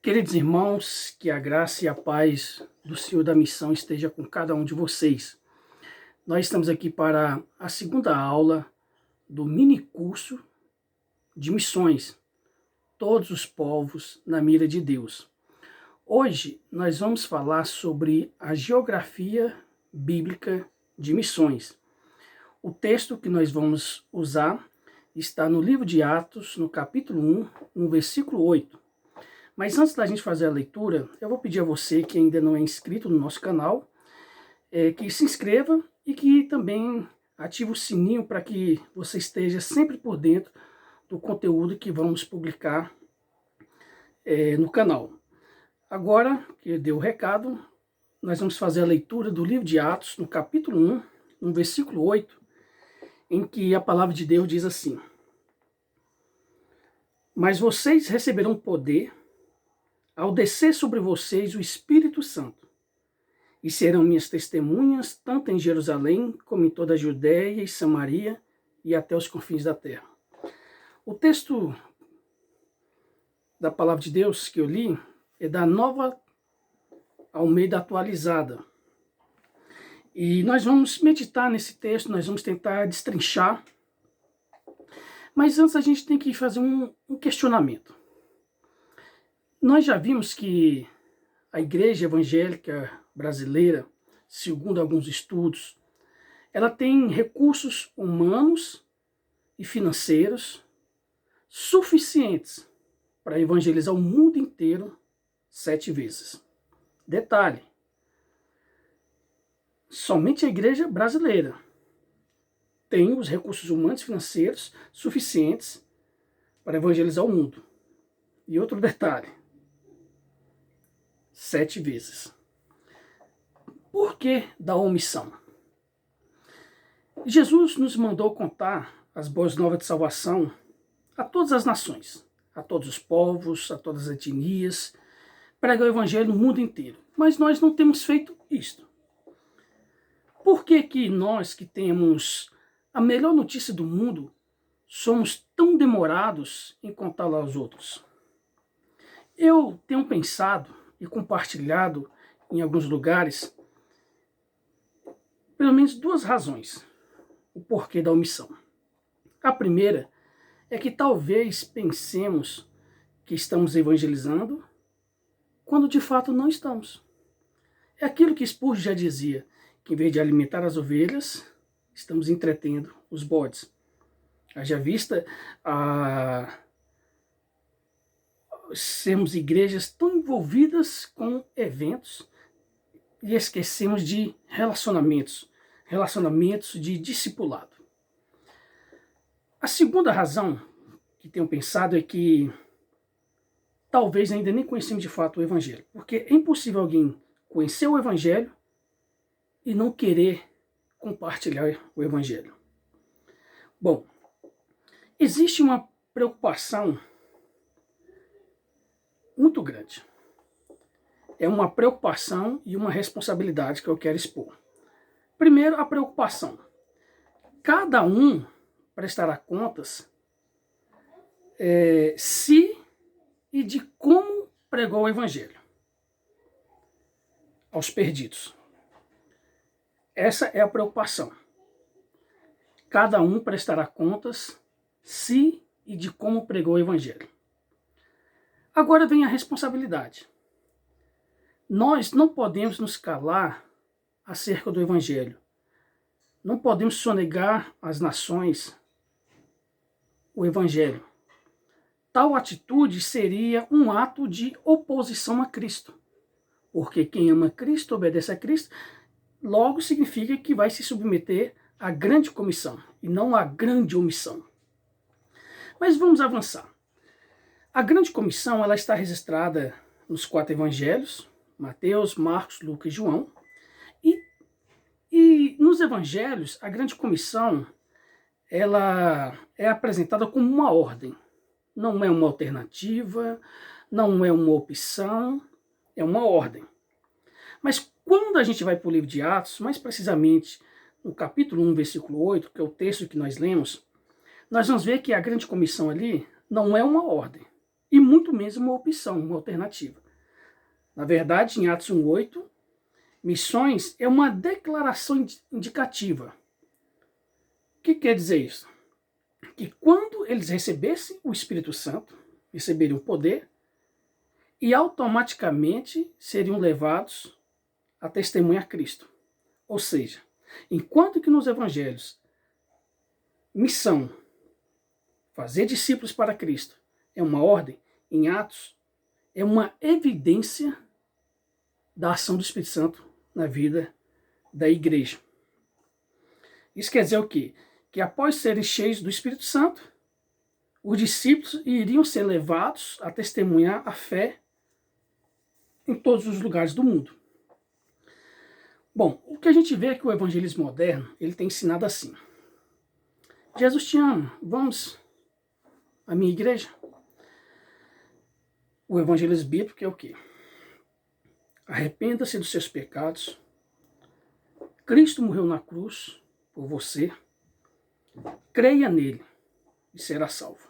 Queridos irmãos, que a graça e a paz do Senhor da missão esteja com cada um de vocês. Nós estamos aqui para a segunda aula do mini curso de missões, todos os povos na mira de Deus. Hoje nós vamos falar sobre a geografia bíblica de missões. O texto que nós vamos usar está no livro de Atos, no capítulo 1, no versículo 8. Mas antes da gente fazer a leitura, eu vou pedir a você que ainda não é inscrito no nosso canal, que se inscreva e que também ative o sininho para que você esteja sempre por dentro do conteúdo que vamos publicar no canal. Agora que deu o recado, nós vamos fazer a leitura do livro de Atos, no capítulo 1, no versículo 8, em que a palavra de Deus diz assim: Mas vocês receberão poder ao descer sobre vocês o Espírito Santo, e serão minhas testemunhas, tanto em Jerusalém, como em toda a Judéia e Samaria, e até os confins da terra. O texto da palavra de Deus que eu li é da Nova Almeida Atualizada. E nós vamos meditar nesse texto, nós vamos tentar destrinchar. Mas antes a gente tem que fazer um questionamento. Nós já vimos que a Igreja Evangélica Brasileira, segundo alguns estudos, ela tem recursos humanos e financeiros suficientes para evangelizar o mundo inteiro 7 vezes. Detalhe, somente a Igreja Brasileira tem os recursos humanos e financeiros suficientes para evangelizar o mundo. E outro detalhe, 7 vezes. Por que da omissão? Jesus nos mandou contar as boas novas de salvação a todas as nações, a todos os povos, a todas as etnias, pregar o evangelho no mundo inteiro. Mas nós não temos feito isto. Por que nós que temos a melhor notícia do mundo somos tão demorados em contá-la aos outros? Eu tenho pensado e compartilhado em alguns lugares pelo menos 2 razões o porquê da omissão. A primeira é que talvez pensemos que estamos evangelizando quando de fato não estamos. É aquilo que Spurgeon já dizia, que em vez de alimentar as ovelhas, estamos entretendo os bodes. Haja vista sermos igrejas tão envolvidas com eventos e esquecemos de relacionamentos de discipulado. A segunda razão que tenho pensado é que talvez ainda nem conhecemos de fato o Evangelho, porque é impossível alguém conhecer o Evangelho e não querer compartilhar o Evangelho. Bom, existe uma preocupação muito grande. É uma preocupação e uma responsabilidade que eu quero expor. Primeiro, a preocupação. Cada um prestará contas se e de como pregou o Evangelho aos perdidos. Essa é a preocupação. Cada um prestará contas se e de como pregou o Evangelho. Agora vem a responsabilidade. Nós não podemos nos calar acerca do Evangelho. Não podemos sonegar às nações o Evangelho. Tal atitude seria um ato de oposição a Cristo. Porque quem ama Cristo, obedece a Cristo, logo significa que vai se submeter à grande comissão e não à grande omissão. Mas vamos avançar. A grande comissão ela está registrada nos 4 evangelhos, Mateus, Marcos, Lucas e João. E nos evangelhos, a grande comissão ela é apresentada como uma ordem. Não é uma alternativa, não é uma opção, é uma ordem. Mas quando a gente vai para o livro de Atos, mais precisamente no capítulo 1, versículo 8, que é o texto que nós lemos, nós vamos ver que a grande comissão ali não é uma ordem. e muito menos uma opção, uma alternativa. Na verdade, em Atos 1:8, missões é uma declaração indicativa. O que quer dizer isso? Que quando eles recebessem o Espírito Santo, receberiam poder e automaticamente seriam levados a testemunhar Cristo. Ou seja, enquanto que nos evangelhos, missão, fazer discípulos para Cristo, é uma ordem, em Atos, é uma evidência da ação do Espírito Santo na vida da igreja. Isso quer dizer o quê? Que após serem cheios do Espírito Santo, os discípulos iriam ser levados a testemunhar a fé em todos os lugares do mundo. Bom, o que a gente vê é que o evangelismo moderno, ele tem ensinado assim. Jesus te ama, vamos à minha igreja? O evangelismo bíblico é o quê? Arrependa-se dos seus pecados. Cristo morreu na cruz por você. Creia nele e será salvo.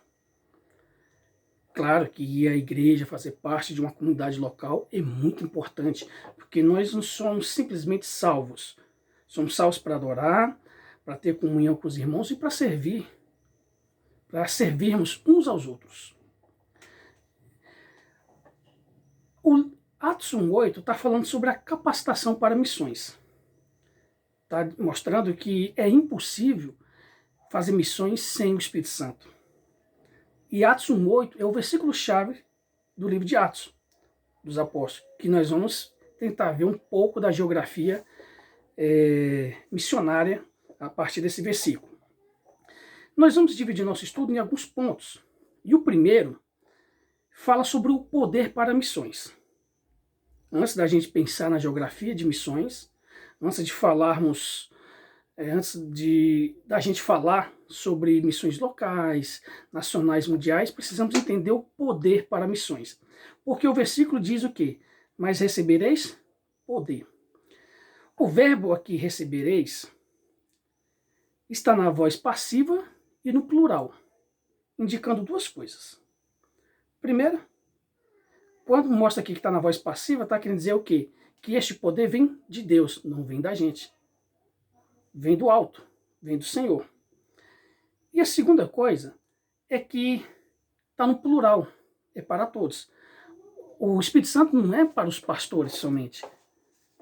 Claro que ir à igreja, fazer parte de uma comunidade local é muito importante, porque nós não somos simplesmente salvos. Somos salvos para adorar, para ter comunhão com os irmãos e para servir, para servirmos uns aos outros. O Atos 1:8 está falando sobre a capacitação para missões. Está mostrando que é impossível fazer missões sem o Espírito Santo. E Atos 1:8 é o versículo-chave do livro de Atos, dos Apóstolos, que nós vamos tentar ver um pouco da geografia missionária a partir desse versículo. Nós vamos dividir nosso estudo em alguns pontos. E o primeiro fala sobre o poder para missões. Antes da gente pensar na geografia de missões, antes da gente falar sobre missões locais, nacionais, mundiais, precisamos entender o poder para missões. Porque o versículo diz o quê? Mas recebereis poder. O verbo aqui, recebereis, está na voz passiva e no plural, indicando duas coisas. Primeiro, quando mostra aqui que está na voz passiva, está querendo dizer o quê? Que este poder vem de Deus, não vem da gente. Vem do alto, vem do Senhor. E a segunda coisa é que está no plural, é para todos. O Espírito Santo não é para os pastores somente,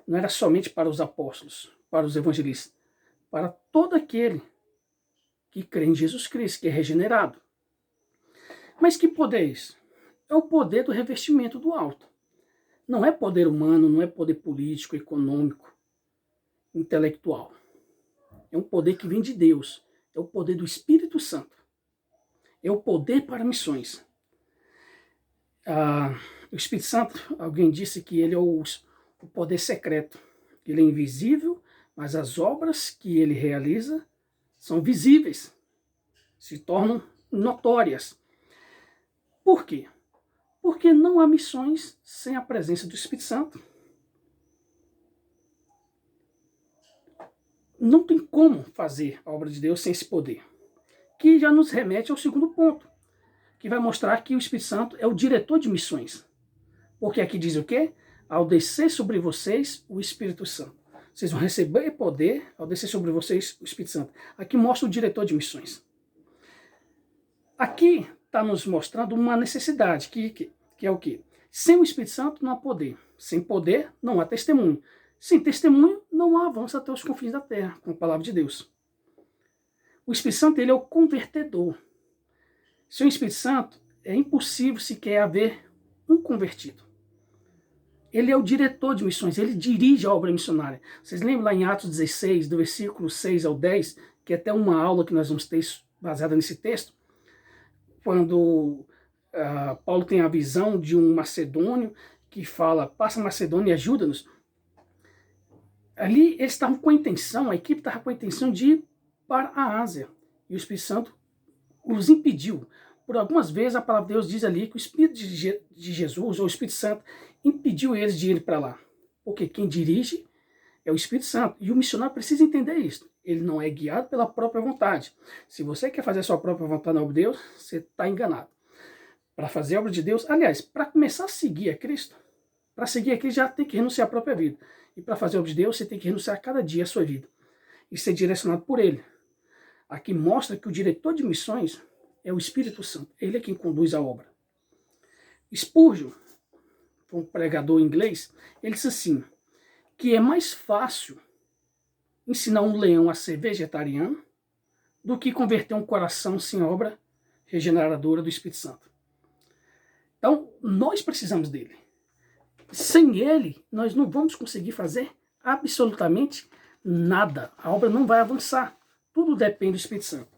não era somente para os apóstolos, para os evangelistas, para todo aquele que crê em Jesus Cristo, que é regenerado. Mas que poder é esse? É o poder do revestimento do alto. Não é poder humano, não é poder político, econômico, intelectual. É um poder que vem de Deus. É o poder do Espírito Santo. É o poder para missões. O Espírito Santo, alguém disse que ele é o poder secreto. Ele é invisível, mas as obras que ele realiza são visíveis, se tornam notórias. Por quê? Porque não há missões sem a presença do Espírito Santo. Não tem como fazer a obra de Deus sem esse poder. Que já nos remete ao segundo ponto, que vai mostrar que o Espírito Santo é o diretor de missões. Porque aqui diz o quê? Ao descer sobre vocês o Espírito Santo. Vocês vão receber poder ao descer sobre vocês o Espírito Santo. Aqui mostra o diretor de missões. Aqui está nos mostrando uma necessidade, que é o quê? Sem o Espírito Santo não há poder. Sem poder não há testemunho. Sem testemunho não há avanço até os confins da terra, com a palavra de Deus. O Espírito Santo, ele é o convertedor. Sem o Espírito Santo, é impossível sequer haver um convertido. Ele é o diretor de missões, ele dirige a obra missionária. Vocês lembram lá em Atos 16, do versículo 6 ao 10, que é até uma aula que nós vamos ter baseada nesse texto, quando Paulo tem a visão de um macedônio que fala, passa Macedônia e ajuda-nos. Ali eles estavam com a intenção, a equipe estava com a intenção de ir para a Ásia. E o Espírito Santo os impediu. Por algumas vezes a palavra de Deus diz ali que o Espírito de Jesus, ou o Espírito Santo, impediu eles de ir para lá. Porque quem dirige é o Espírito Santo. E o missionário precisa entender isso. Ele não é guiado pela própria vontade. Se você quer fazer a sua própria vontade na obra de Deus, você está enganado. para fazer a obra de Deus. Aliás, para começar a seguir a Cristo, para seguir a Cristo já tem que renunciar à própria vida. E para fazer a obra de Deus, você tem que renunciar a cada dia à sua vida e ser direcionado por Ele. Aqui mostra que o diretor de missões é o Espírito Santo. Ele é quem conduz a obra. Spurgeon, um pregador inglês, ele disse assim, que é mais fácil ensinar um leão a ser vegetariano do que converter um coração sem obra regeneradora do Espírito Santo. Então, nós precisamos dele. Sem ele, nós não vamos conseguir fazer absolutamente nada. A obra não vai avançar. Tudo depende do Espírito Santo.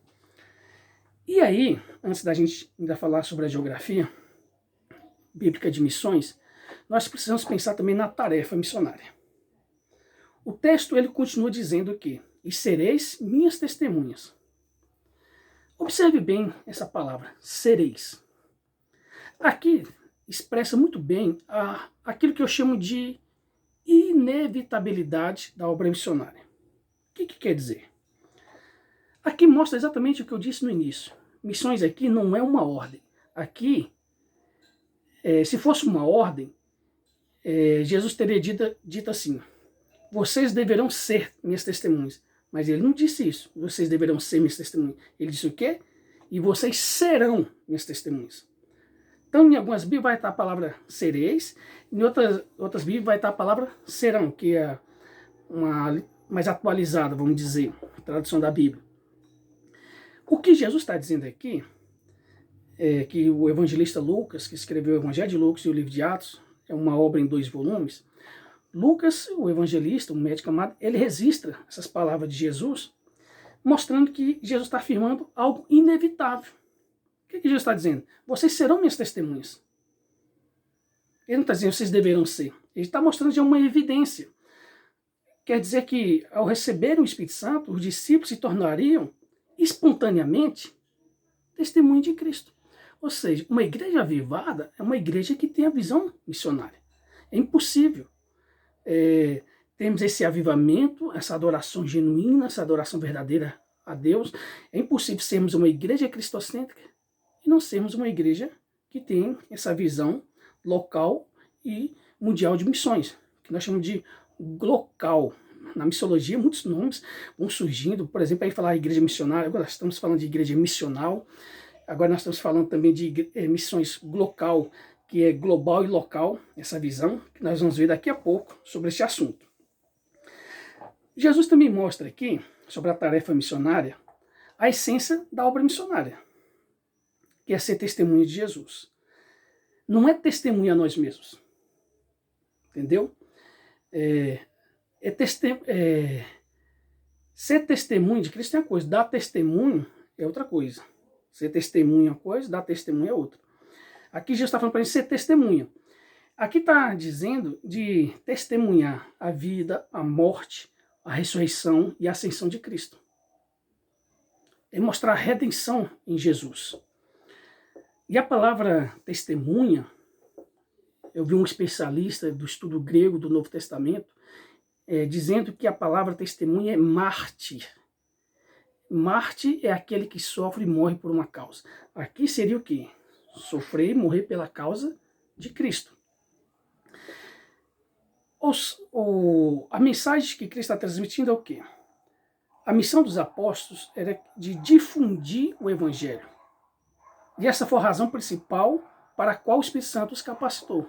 E aí, antes da gente ainda falar sobre a geografia bíblica de missões, nós precisamos pensar também na tarefa missionária. O texto ele continua dizendo que e sereis minhas testemunhas. Observe bem essa palavra, sereis. Aqui expressa muito bem aquilo que eu chamo de inevitabilidade da obra missionária. O que quer dizer? Aqui mostra exatamente o que eu disse no início. Missões aqui não é uma ordem. Aqui, se fosse uma ordem, Jesus teria dito assim, vocês deverão ser minhas testemunhas. Mas ele não disse isso, vocês deverão ser minhas testemunhas. Ele disse o quê? E vocês serão minhas testemunhas. Então, em algumas Bíblias vai estar a palavra sereis, em outras Bíblias vai estar a palavra serão, que é uma mais atualizada, vamos dizer, a tradução da Bíblia. O que Jesus está dizendo aqui, é que o evangelista Lucas, que escreveu o Evangelho de Lucas e o livro de Atos, é uma obra em 2 volumes, Lucas, o evangelista, um médico amado, ele registra essas palavras de Jesus, mostrando que Jesus está afirmando algo inevitável. O que Jesus está dizendo? Vocês serão minhas testemunhas. Ele não está dizendo vocês deverão ser. Ele está mostrando já uma evidência. Quer dizer que, ao receberem o Espírito Santo, os discípulos se tornariam, espontaneamente, testemunhas de Cristo. Ou seja, uma igreja avivada é uma igreja que tem a visão missionária. É impossível. Temos esse avivamento, essa adoração genuína, essa adoração verdadeira a Deus. É impossível sermos uma igreja cristocêntrica e não sermos uma igreja que tem essa visão local e mundial de missões, que nós chamamos de glocal. Na missiologia, muitos nomes vão surgindo, por exemplo, aí falar igreja missionária, agora nós estamos falando de igreja missional, agora nós estamos falando também de missões glocal, que é global e local, essa visão, que nós vamos ver daqui a pouco sobre esse assunto. Jesus também mostra aqui, sobre a tarefa missionária, a essência da obra missionária, que é ser testemunha de Jesus. Não é testemunha a nós mesmos, entendeu? Ser testemunha de Cristo é uma coisa, dar testemunho é outra coisa. Ser testemunha é uma coisa, dar testemunho é outra. Aqui Jesus está falando para a gente ser testemunha. Aqui está dizendo de testemunhar a vida, a morte, a ressurreição e a ascensão de Cristo. É mostrar a redenção em Jesus. E a palavra testemunha, eu vi um especialista do estudo grego do Novo Testamento, dizendo que a palavra testemunha é mártir. Mártir é aquele que sofre e morre por uma causa. Aqui seria o quê? Sofrer e morrer pela causa de Cristo. A mensagem que Cristo está transmitindo é o quê? A missão dos apóstolos era de difundir o Evangelho. E essa foi a razão principal para a qual o Espírito Santo os capacitou.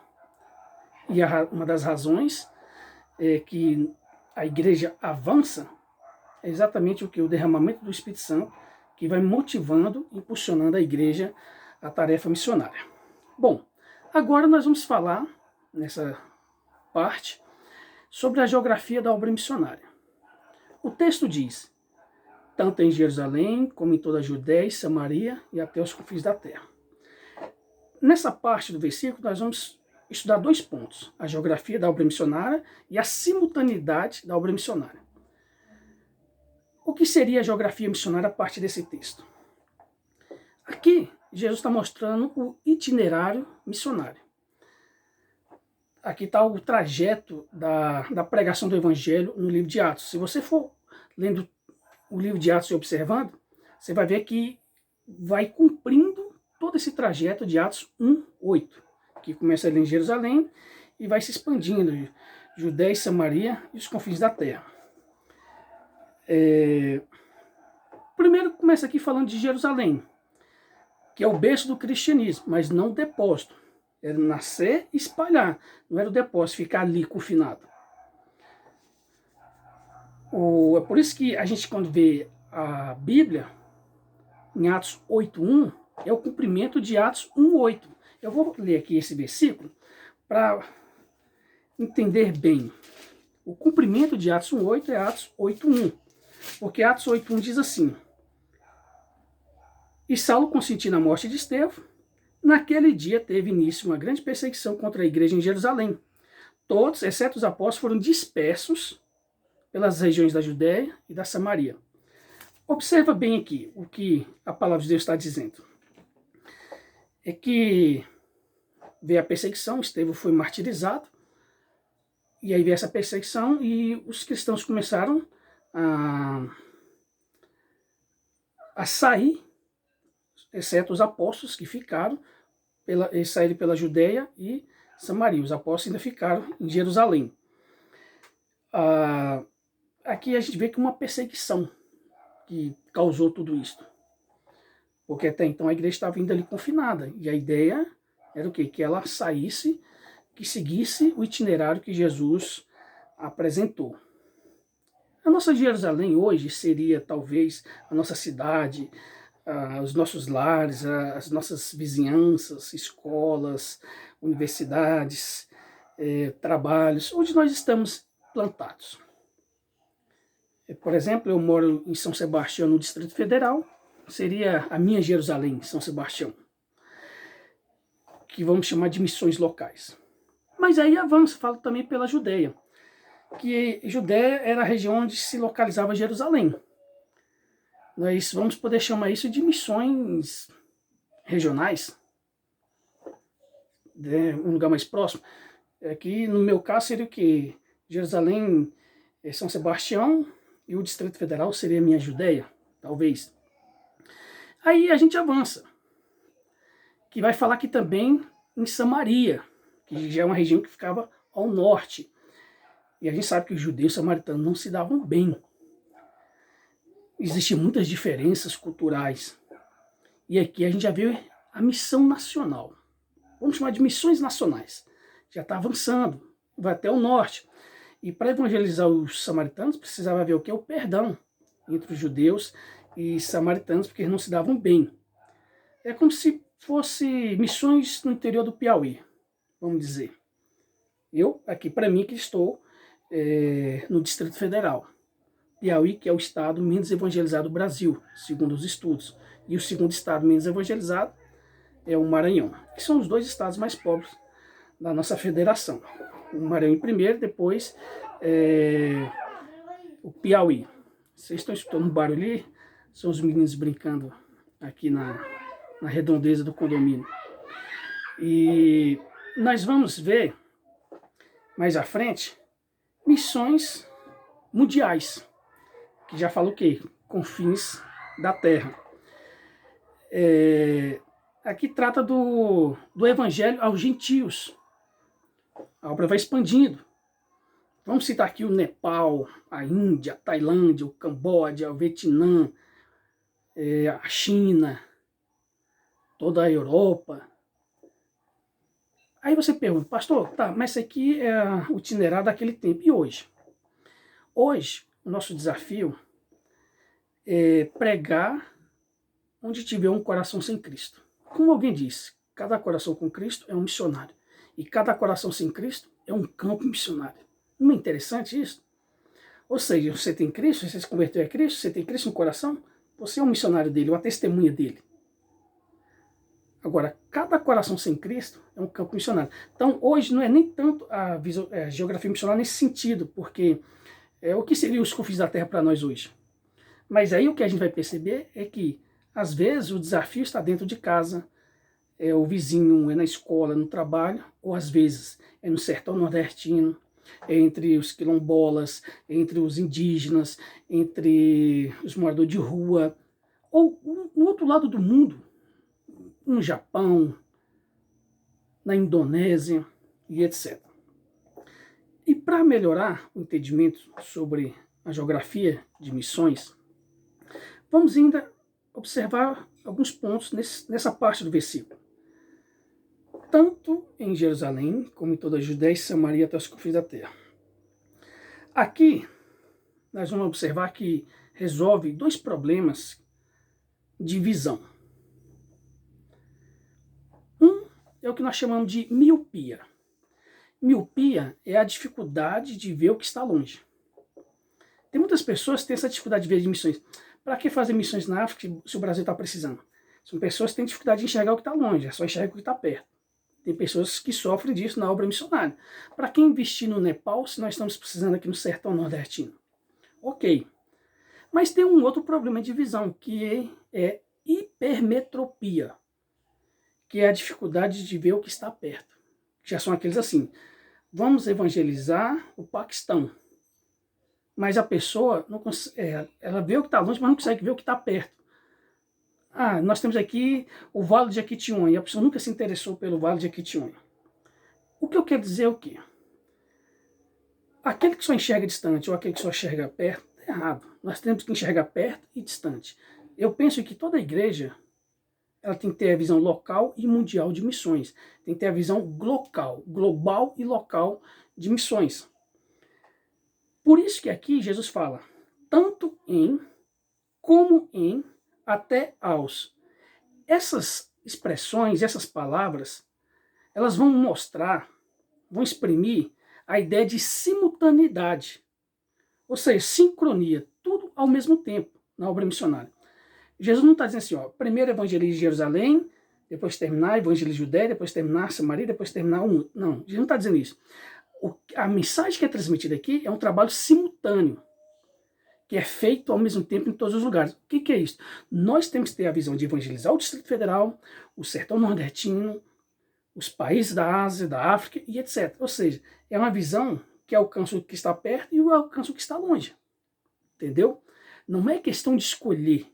E uma das razões que a igreja avança é exatamente o que? O derramamento do Espírito Santo, que vai motivando, impulsionando a igreja a tarefa missionária. Bom, agora nós vamos falar, nessa parte, sobre a geografia da obra missionária. O texto diz, tanto em Jerusalém, como em toda a Judéia e Samaria e até os confins da terra. Nessa parte do versículo, nós vamos estudar 2 pontos, a geografia da obra missionária e a simultaneidade da obra missionária. O que seria a geografia missionária a partir desse texto? Aqui, Jesus está mostrando o itinerário missionário. Aqui está o trajeto da pregação do Evangelho no livro de Atos. Se você for lendo o livro de Atos e observando, você vai ver que vai cumprindo todo esse trajeto de Atos 1:8, que começa ali em Jerusalém e vai se expandindo, Judéia e Samaria e os confins da terra. Primeiro começa aqui falando de Jerusalém, que é o berço do cristianismo, mas não o depósito. Era nascer e espalhar, não era o depósito, ficar ali confinado. É por isso que a gente, quando vê a Bíblia, em Atos 8:1, é o cumprimento de Atos 1:8. Eu vou ler aqui esse versículo para entender bem. O cumprimento de Atos 1:8 é Atos 8:1, porque Atos 8:1 diz assim: E Saulo consentiu na morte de Estevão. Naquele dia teve início uma grande perseguição contra a igreja em Jerusalém. Todos, exceto os apóstolos, foram dispersos pelas regiões da Judéia e da Samaria. Observa bem aqui o que a palavra de Deus está dizendo. É que veio a perseguição, Estevão foi martirizado, e aí veio essa perseguição e os cristãos começaram a sair, exceto os apóstolos que ficaram, eles saíram pela Judéia e Samaria. Os apóstolos ainda ficaram em Jerusalém. Aqui a gente vê que uma perseguição que causou tudo isso. Porque até então a igreja estava indo ali confinada. E a ideia era o quê? Que ela saísse, que seguisse o itinerário que Jesus apresentou. A nossa Jerusalém hoje seria talvez a nossa cidade, os nossos lares, as nossas vizinhanças, escolas, universidades, trabalhos, onde nós estamos plantados. Por exemplo, eu moro em São Sebastião, no Distrito Federal, seria a minha Jerusalém, São Sebastião, que vamos chamar de missões locais. Mas aí avança, falo também pela Judéia, que Judéia era a região onde se localizava Jerusalém. Nós vamos poder chamar isso de missões regionais, um lugar mais próximo. Aqui no meu caso seria o quê? Jerusalém, São Sebastião, e o Distrito Federal seria a minha Judéia, talvez. Aí a gente avança, que vai falar aqui também em Samaria, que já é uma região que ficava ao norte. E a gente sabe que os judeus samaritanos não se davam bem. Existem muitas diferenças culturais. E aqui a gente já vê a missão nacional. Vamos chamar de missões nacionais. Já está avançando, vai até o norte. E para evangelizar os samaritanos, precisava haver o quê? O perdão entre os judeus e samaritanos, porque eles não se davam bem. É como se fosse missões no interior do Piauí, vamos dizer. Eu, aqui para mim, que estou no Distrito Federal. Piauí, que é o estado menos evangelizado do Brasil, segundo os estudos. E o segundo estado menos evangelizado é o Maranhão, que são os dois estados mais pobres da nossa federação. O Maranhão em primeiro, depois o Piauí. Vocês estão escutando um barulho ali? São os meninos brincando aqui na redondeza do condomínio. E nós vamos ver mais à frente missões mundiais, que já fala o quê? Confins da terra. Aqui trata do evangelho aos gentios. A obra vai expandindo. Vamos citar aqui o Nepal, a Índia, a Tailândia, o Camboja, o Vietnã, a China, toda a Europa. Aí você pergunta, pastor, tá, mas isso aqui é o itinerário daquele tempo. E hoje? Hoje, o nosso desafio é pregar onde tiver um coração sem Cristo. Como alguém disse, cada coração com Cristo é um missionário. E cada coração sem Cristo é um campo missionário. Não é interessante isso? Ou seja, você tem Cristo, você se converteu a Cristo, você tem Cristo no coração, você é um missionário dele, uma testemunha dele. Agora, cada coração sem Cristo é um campo missionário. Então, hoje não é nem tanto a geografia missionária nesse sentido, porque o que seriam os confins da terra para nós hoje? Mas aí o que a gente vai perceber é que, às vezes, o desafio está dentro de casa, o vizinho é na escola, no trabalho, ou às vezes é no sertão nordestino, entre os quilombolas, entre os indígenas, entre os moradores de rua, ou no outro lado do mundo, no Japão, na Indonésia e etc. E para melhorar o entendimento sobre a geografia de missões, vamos ainda observar alguns pontos nessa parte do versículo. Tanto em Jerusalém, como em toda a Judéia e Samaria até os confins da terra. Aqui, nós vamos observar que resolve dois problemas de visão. Um é o que nós chamamos de miopia. Miopia é a dificuldade de ver o que está longe. Tem muitas pessoas que têm essa dificuldade de ver de missões. Para que fazer missões na África se o Brasil está precisando? São pessoas que têm dificuldade de enxergar o que está longe, é só enxergar o que está perto. Tem pessoas que sofrem disso na obra missionária. Para quem investir no Nepal, se nós estamos precisando aqui no sertão nordestino? Ok. Mas tem um outro problema de visão, que é hipermetropia, que é a dificuldade de ver o que está perto. Já são aqueles assim, vamos evangelizar o Paquistão. Mas a pessoa, não consegue, ela vê o que está longe, mas não consegue ver o que está perto. Ah, nós temos aqui o Vale de Jequitinhonha, e a pessoa nunca se interessou pelo Vale de Jequitinhonha. O que eu quero dizer é o quê? Aquele que só enxerga distante ou aquele que só enxerga perto, é errado. Nós temos que enxergar perto e distante. Eu penso que toda igreja ela tem que ter a visão local e mundial de missões. Tem que ter a visão global e local de missões. Por isso que aqui Jesus fala, tanto em, como em, até aos. Essas expressões, essas palavras, elas vão mostrar, vão exprimir a ideia de simultaneidade. Ou seja, sincronia, tudo ao mesmo tempo na obra missionária. Jesus não está dizendo assim, ó, primeiro evangelize Jerusalém, depois terminar, evangelize Judéia, depois terminar Samaria, depois terminar o mundo. Não, Jesus não está dizendo isso. A mensagem que é transmitida aqui é um trabalho simultâneo, que é feito ao mesmo tempo em todos os lugares. O que é isso? Nós temos que ter a visão de evangelizar o Distrito Federal, o sertão nordestino, os países da Ásia, da África e etc. Ou seja, é uma visão que alcança o que está perto e alcança o que está longe. Entendeu? Não é questão de escolher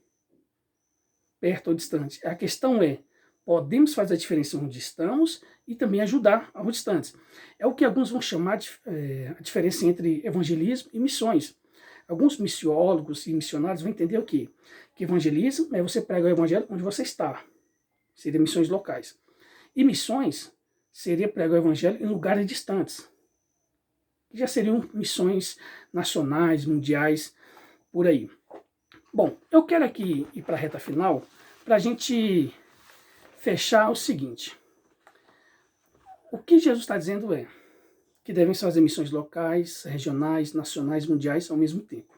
perto ou distante. A questão é, podemos fazer a diferença onde estamos e também ajudar aos distantes. É o que alguns vão chamar de a diferença entre evangelismo e missões. Alguns missiólogos e missionários vão entender o quê? Que evangelismo é você pregar o evangelho onde você está. Seria missões locais. E missões seria pregar o evangelho em lugares distantes. Que já seriam missões nacionais, mundiais, por aí. Bom, eu quero aqui ir para a reta final para a gente fechar o seguinte. O que Jesus está dizendo é que devemos fazer missões locais, regionais, nacionais, mundiais ao mesmo tempo.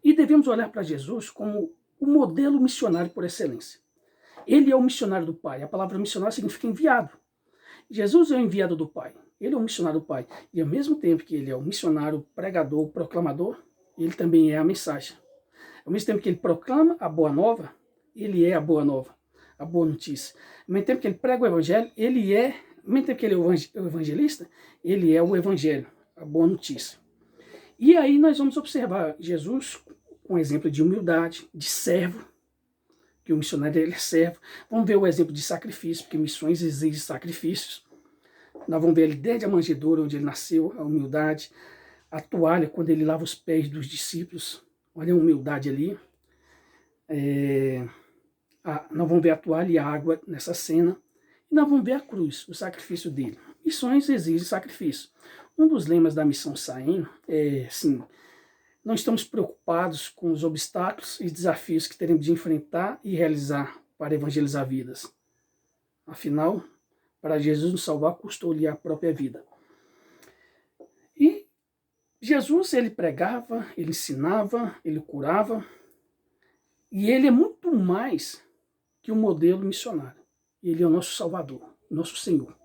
E devemos olhar para Jesus como o modelo missionário por excelência. Ele é o missionário do Pai. A palavra missionário significa enviado. Jesus é o enviado do Pai. Ele é o missionário do Pai. E ao mesmo tempo que ele é o missionário, pregador, proclamador, ele também é a mensagem. Ao mesmo tempo que ele proclama a boa nova, ele é a boa nova, a boa notícia. Ao mesmo tempo que ele prega o evangelho, ele é, ao mesmo tempo que ele é o evangelista, ele é o evangelho, a boa notícia. E aí nós vamos observar Jesus com um exemplo de humildade, de servo, que o missionário ele é servo. Vamos ver o exemplo de sacrifício, porque missões exigem sacrifícios. Nós vamos ver ele desde a manjedoura, onde ele nasceu, a humildade, a toalha, quando ele lava os pés dos discípulos. Olha a humildade ali. Nós vamos ver a toalha e a água nessa cena. E nós vamos ver a cruz, o sacrifício dele. Missões exigem sacrifício. Um dos lemas da missão SAEM é assim, não estamos preocupados com os obstáculos e desafios que teremos de enfrentar e realizar para evangelizar vidas. Afinal, para Jesus nos salvar, custou-lhe a própria vida. E Jesus, ele pregava, ele ensinava, ele curava, e ele é muito mais que um modelo missionário. Ele é o nosso Salvador, nosso Senhor,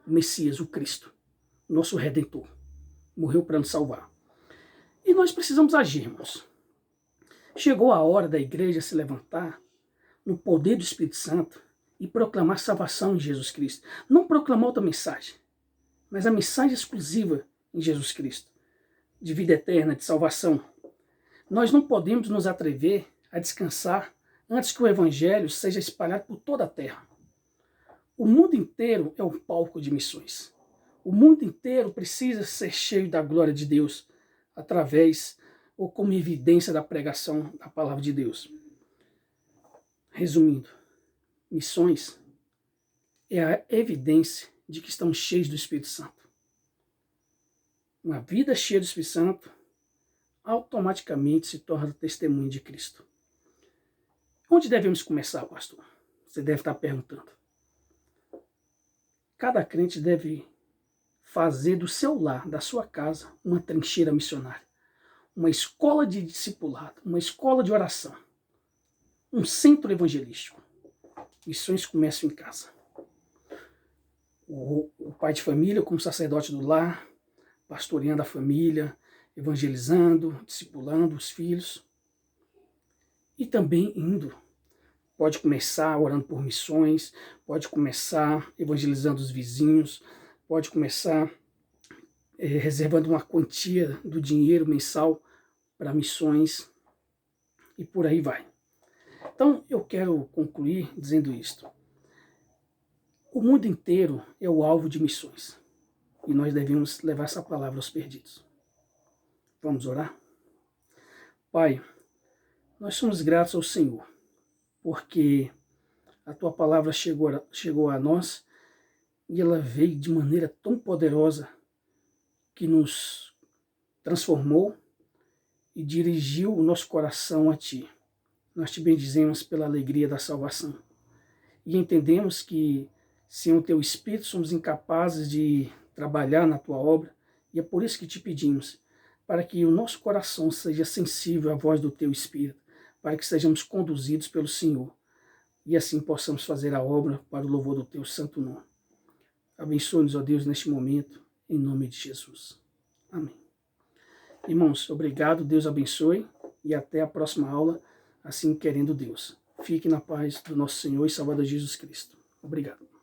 o Messias, o Cristo, nosso Redentor. Morreu para nos salvar. E nós precisamos agirmos. Chegou a hora da igreja se levantar no poder do Espírito Santo e proclamar salvação em Jesus Cristo. Não proclamar outra mensagem, mas a mensagem exclusiva em Jesus Cristo, de vida eterna, de salvação. Nós não podemos nos atrever a descansar antes que o Evangelho seja espalhado por toda a terra. O mundo inteiro é um palco de missões. O mundo inteiro precisa ser cheio da glória de Deus através ou como evidência da pregação da palavra de Deus. Resumindo, missões é a evidência de que estamos cheios do Espírito Santo. Uma vida cheia do Espírito Santo automaticamente se torna testemunho de Cristo. Onde devemos começar, pastor? Você deve estar perguntando. Cada crente deve fazer do seu lar, da sua casa, uma trincheira missionária, uma escola de discipulado, uma escola de oração, um centro evangelístico. Missões começam em casa. O pai de família, como sacerdote do lar, pastoreando a família, evangelizando, discipulando os filhos. E também indo. Pode começar orando por missões, pode começar evangelizando os vizinhos, pode começar reservando uma quantia do dinheiro mensal para missões e por aí vai. Então eu quero concluir dizendo isto. O mundo inteiro é o alvo de missões e nós devemos levar essa palavra aos perdidos. Vamos orar? Pai, nós somos gratos ao Senhor, porque a Tua palavra chegou a nós e ela veio de maneira tão poderosa que nos transformou e dirigiu o nosso coração a Ti. Nós Te bendizemos pela alegria da salvação e entendemos que sem o Teu Espírito somos incapazes de trabalhar na Tua obra e é por isso que Te pedimos, para que o nosso coração seja sensível à voz do Teu Espírito, para que sejamos conduzidos pelo Senhor e assim possamos fazer a obra para o louvor do Teu santo nome. Abençoe-nos, ó Deus, neste momento, em nome de Jesus. Amém. Irmãos, obrigado, Deus abençoe e até a próxima aula, assim querendo Deus. Fique na paz do nosso Senhor e Salvador Jesus Cristo. Obrigado.